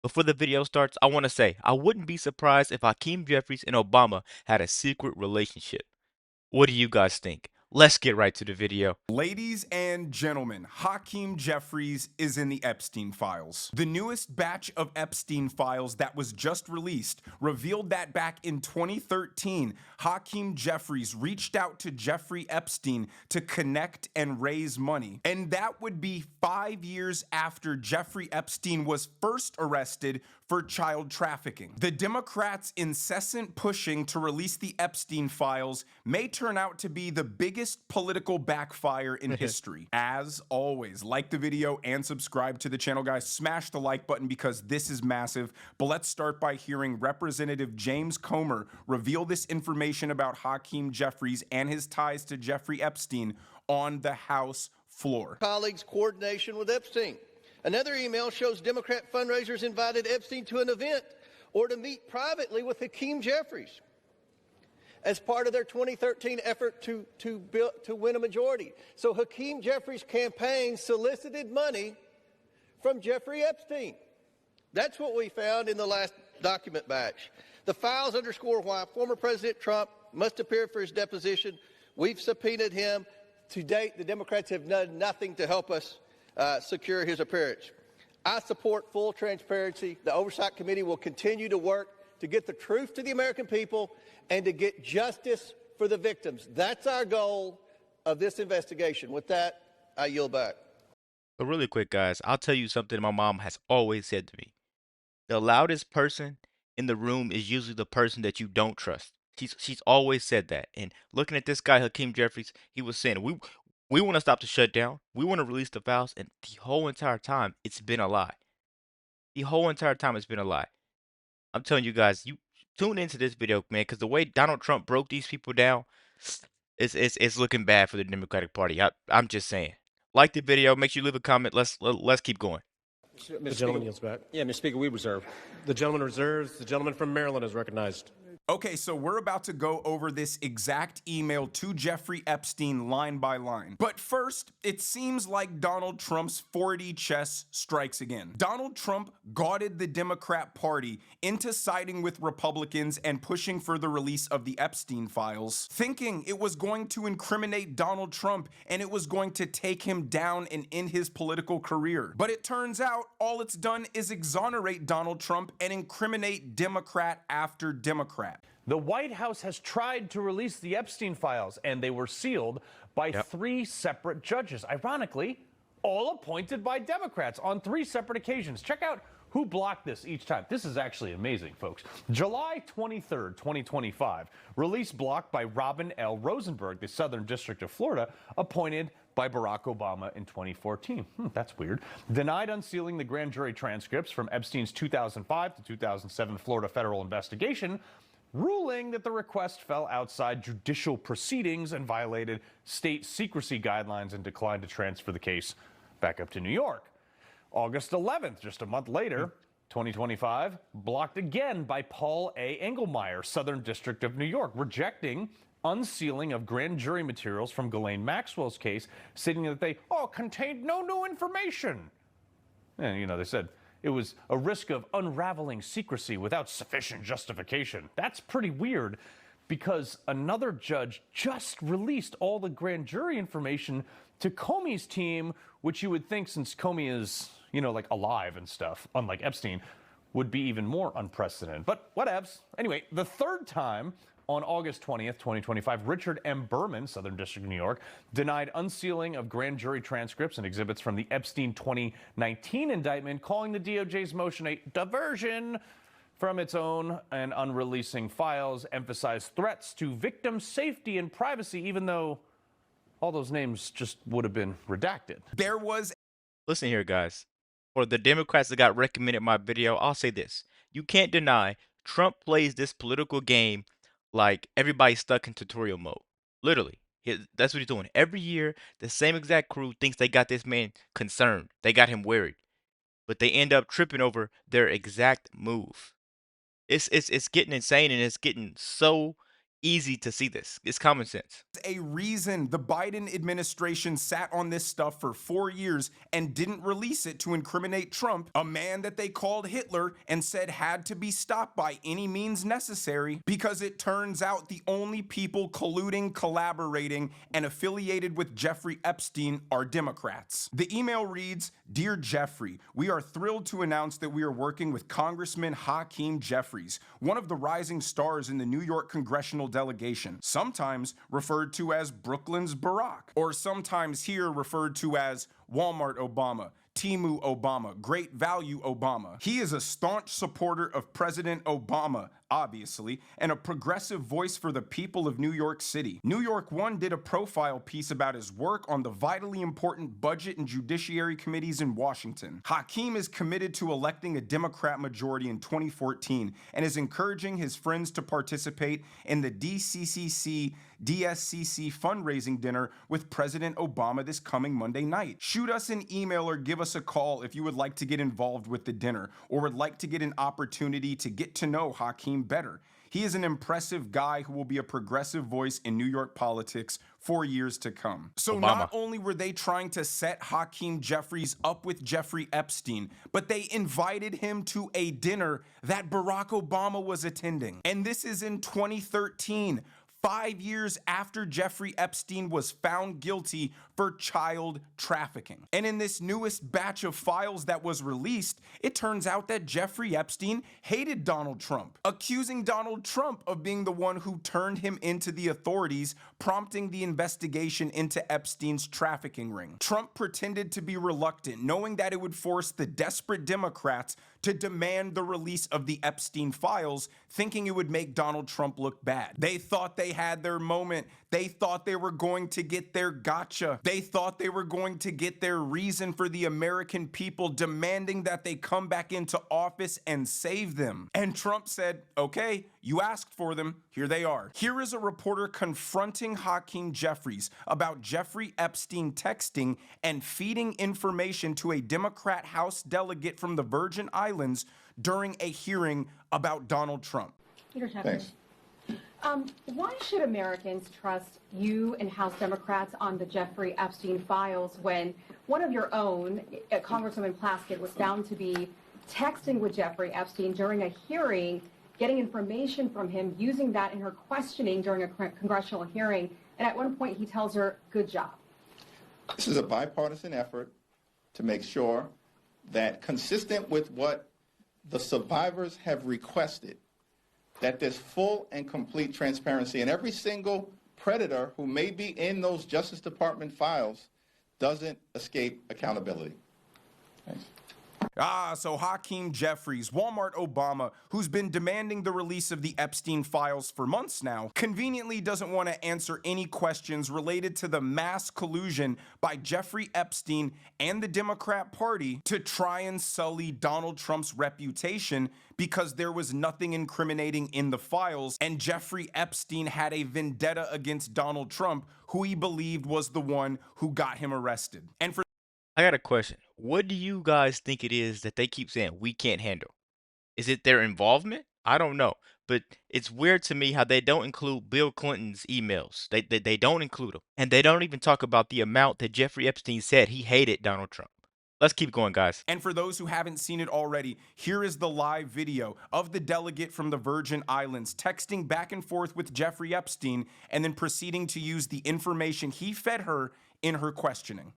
Before the video starts, I want to say I wouldn't be surprised if Hakeem Jeffries and Obama had a secret relationship. What do you guys think? Let's get right to the video. Ladies and gentlemen, Hakeem Jeffries is in the Epstein files. The newest batch of Epstein files that was just released revealed that back in 2013, Hakeem Jeffries reached out to Jeffrey Epstein to connect and raise money. And that would be 5 years after Jeffrey Epstein was first arrested for child trafficking. The Democrats' incessant pushing to release the Epstein files may turn out to be the biggest political backfire in history. As always, like the video and subscribe to the channel, guys. Smash the like button because this is massive. But let's start by hearing Representative James Comer reveal this information about Hakeem Jeffries and his ties to Jeffrey Epstein on the House floor. Colleagues' coordination with Epstein. Another email shows Democrat fundraisers invited Epstein to an event or to meet privately with Hakeem Jeffries as part of their 2013 effort to win a majority. So Hakeem Jeffries' campaign solicited money from Jeffrey Epstein. That's what we found in the last document batch. The files underscore why former President Trump must appear for his deposition. We've subpoenaed him. To date, the Democrats have done nothing to help us secure his appearance. I support full transparency. The Oversight Committee will continue to work to get the truth to the American people and to get justice for the victims. That's our goal of this investigation. With that, I yield back. So really quick, guys, I'll tell you something my mom has always said to me. The loudest person in the room is usually the person that you don't trust. She's always said that. And looking at this guy, Hakeem Jeffries, he was saying, we want to stop the shutdown. We want to release the files. And the whole entire time, it's been a lie. The whole entire time, it's been a lie. I'm telling you guys, you tune into this video, man, because the way Donald Trump broke these people down, it's looking bad for the Democratic Party. I'm just saying. Like the video, make sure you leave a comment. Let's keep going. The gentleman yields back. Yeah, Mr. Speaker, we reserve. The gentleman reserves. The gentleman from Maryland is recognized. Okay, so we're about to go over this exact email to Jeffrey Epstein line by line. But first, it seems like Donald Trump's 4D chess strikes again. Donald Trump goaded the Democrat Party into siding with Republicans and pushing for the release of the Epstein files, thinking it was going to incriminate Donald Trump and it was going to take him down and end his political career. But it turns out all it's done is exonerate Donald Trump and incriminate Democrat after Democrat. The White House has tried to release the Epstein files, and they were sealed by 3 separate judges. Ironically, all appointed by Democrats on 3 separate occasions. Check out who blocked this each time. This is actually amazing, folks. July 23rd, 2025, release blocked by Robin L. Rosenberg, the Southern District of Florida, appointed by Barack Obama in 2014. That's weird. Denied unsealing the grand jury transcripts from Epstein's 2005 to 2007 Florida federal investigation, ruling that the request fell outside judicial proceedings and violated state secrecy guidelines and declined to transfer the case back up to New York. August 11th, just a month later, 2025, blocked again by Paul A. Engelmeyer, Southern District of New York, rejecting unsealing of grand jury materials from Ghislaine Maxwell's case, stating that they contained no new information. And, they said it was a risk of unraveling secrecy without sufficient justification. That's pretty weird because another judge just released all the grand jury information to Comey's team, which you would think, since Comey is, like alive and stuff, unlike Epstein, would be even more unprecedented. But whatevs. Anyway, the third time, on August 20th, 2025, Richard M. Berman, Southern District of New York, denied unsealing of grand jury transcripts and exhibits from the Epstein 2019 indictment, calling the DOJ's motion a diversion from its own and unreleasing files, emphasized threats to victim safety and privacy, even though all those names just would have been redacted. Listen here, guys. For the Democrats that got recommended my video, I'll say this. You can't deny Trump plays this political game like everybody's stuck in tutorial mode. Literally. That's what he's doing. Every year, the same exact crew thinks they got this man concerned. They got him worried. But they end up tripping over their exact move. It's getting insane, and it's getting so easy to see this. It's common sense. A reason the Biden administration sat on this stuff for 4 years and didn't release it to incriminate Trump, a man that they called Hitler and said had to be stopped by any means necessary, because it turns out the only people colluding, collaborating, and affiliated with Jeffrey Epstein are Democrats. The email reads, "Dear Jeffrey, we are thrilled to announce that we are working with Congressman Hakeem Jeffries, one of the rising stars in the New York congressional delegation, sometimes referred to as Brooklyn's Barack, or sometimes here referred to as Walmart Obama, Timu Obama, Great Value Obama. He is a staunch supporter of President Obama, obviously, and a progressive voice for the people of New York City. New York One did a profile piece about his work on the vitally important budget and judiciary committees in Washington. Hakeem is committed to electing a Democrat majority in 2014 and is encouraging his friends to participate in the DSCC fundraising dinner with President Obama this coming Monday night. Shoot us an email or give us a call if you would like to get involved with the dinner or would like to get an opportunity to get to know Hakeem better. He is an impressive guy who will be a progressive voice in New York politics for years to come." So Obama. not only were they trying to set Hakeem Jeffries up with Jeffrey Epstein, but they invited him to a dinner that Barack Obama was attending. And this is in 2013. 5 years after Jeffrey Epstein was found guilty for child trafficking. And in this newest batch of files that was released, it turns out that Jeffrey Epstein hated Donald Trump, accusing Donald Trump of being the one who turned him into the authorities, prompting the investigation into Epstein's trafficking ring. Trump pretended to be reluctant, knowing that it would force the desperate Democrats to demand the release of the Epstein files, thinking it would make Donald Trump look bad. They thought they had their moment. They thought they were going to get their gotcha. They thought they were going to get their reason for the American people demanding that they come back into office and save them. And Trump said, okay, you asked for them, here they are. Here is a reporter confronting Hakeem Jeffries about Jeffrey Epstein texting and feeding information to a Democrat House delegate from the Virgin Islands during a hearing about Donald Trump. Thanks. Why should Americans trust you and House Democrats on the Jeffrey Epstein files when one of your own, Congresswoman Plaskett, was found to be texting with Jeffrey Epstein during a hearing, getting information from him, using that in her questioning during a congressional hearing, and at one point he tells her, good job? This is a bipartisan effort to make sure that, consistent with what the survivors have requested, that there's full and complete transparency, and every single predator who may be in those Justice Department files doesn't escape accountability. Thanks. So Hakeem Jeffries, Walmart Obama, who's been demanding the release of the Epstein files for months now, conveniently doesn't want to answer any questions related to the mass collusion by Jeffrey Epstein and the Democrat Party to try and sully Donald Trump's reputation, because there was nothing incriminating in the files, and Jeffrey Epstein had a vendetta against Donald Trump, who he believed was the one who got him arrested. And for I got a question. What do you guys think it is that they keep saying we can't handle? Is it their involvement? I don't know. But it's weird to me how they don't include Bill Clinton's emails. They don't include them. And they don't even talk about the amount that Jeffrey Epstein said he hated Donald Trump. Let's keep going, guys. And for those who haven't seen it already, here is the live video of the delegate from the Virgin Islands texting back and forth with Jeffrey Epstein and then proceeding to use the information he fed her in her questioning.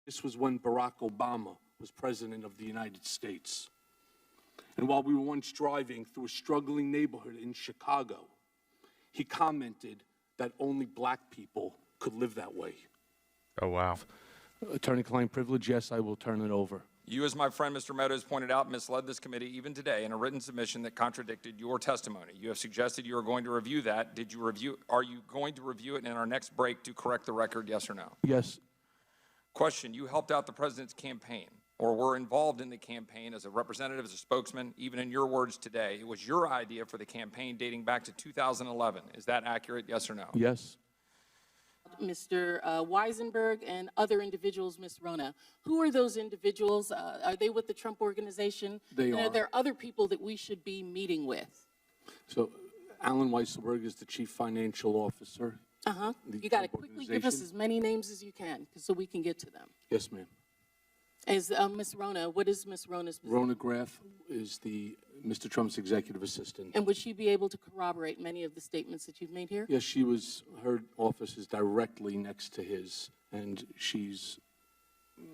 This was when Barack Obama was president of the United States. And while we were once driving through a struggling neighborhood in Chicago, he commented that only black people could live that way. Oh, wow. Attorney-client privilege, yes, I will turn it over. You, as my friend Mr. Meadows pointed out, misled this committee even today in a written submission that contradicted your testimony. You have suggested you are going to review that. Are you going to review it in our next break to correct the record, yes or no? Yes. Question, you helped out the president's campaign or were involved in the campaign as a representative, as a spokesman, even in your words today. It was your idea for the campaign dating back to 2011. Is that accurate, yes or no? Yes. Mr. Weisenberg and other individuals, Ms. Rona. Who are those individuals? Are they with the Trump organization? They are. Are there other people that we should be meeting with? So, Alan Weisselberg is the chief financial officer. Uh-huh. The You got to Trump quickly give us organization. as many names as you can so we can get to them. Yes, ma'am. Is Ms. Rona, what is Ms. Rona's position? Rona Graff is Mr. Trump's executive assistant. And would she be able to corroborate many of the statements that you've made here? Yes, her office is directly next to his, and she's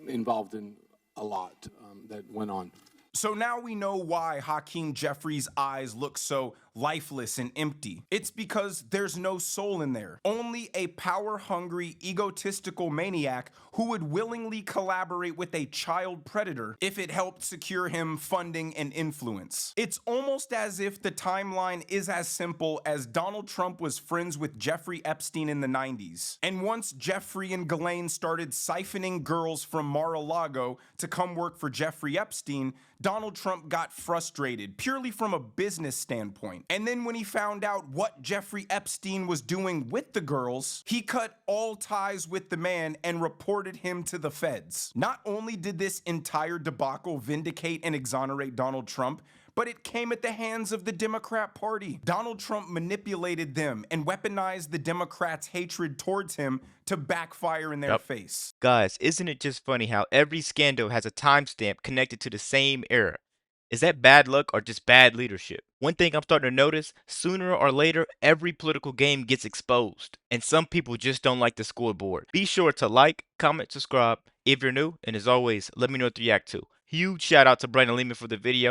involved in a lot that went on. So now we know why Hakeem Jeffries' eyes look so lifeless and empty. It's because there's no soul in there. Only a power-hungry, egotistical maniac who would willingly collaborate with a child predator if it helped secure him funding and influence. It's almost as if the timeline is as simple as Donald Trump was friends with Jeffrey Epstein in the 90s. And once Jeffrey and Ghislaine started siphoning girls from Mar-a-Lago to come work for Jeffrey Epstein, Donald Trump got frustrated, purely from a business standpoint. And then when he found out what Jeffrey Epstein was doing with the girls, he cut all ties with the man and reported him to the feds. Not only did this entire debacle vindicate and exonerate Donald Trump, but it came at the hands of the Democrat Party. Donald Trump manipulated them and weaponized the Democrats' hatred towards him to backfire in their face. Guys, isn't it just funny how every scandal has a timestamp connected to the same era? Is that bad luck or just bad leadership? One thing I'm starting to notice, sooner or later, every political game gets exposed, and some people just don't like the scoreboard. Be sure to like, comment, subscribe if you're new, and as always, let me know what you react to. Huge shout out to Brandon Lehman for the video.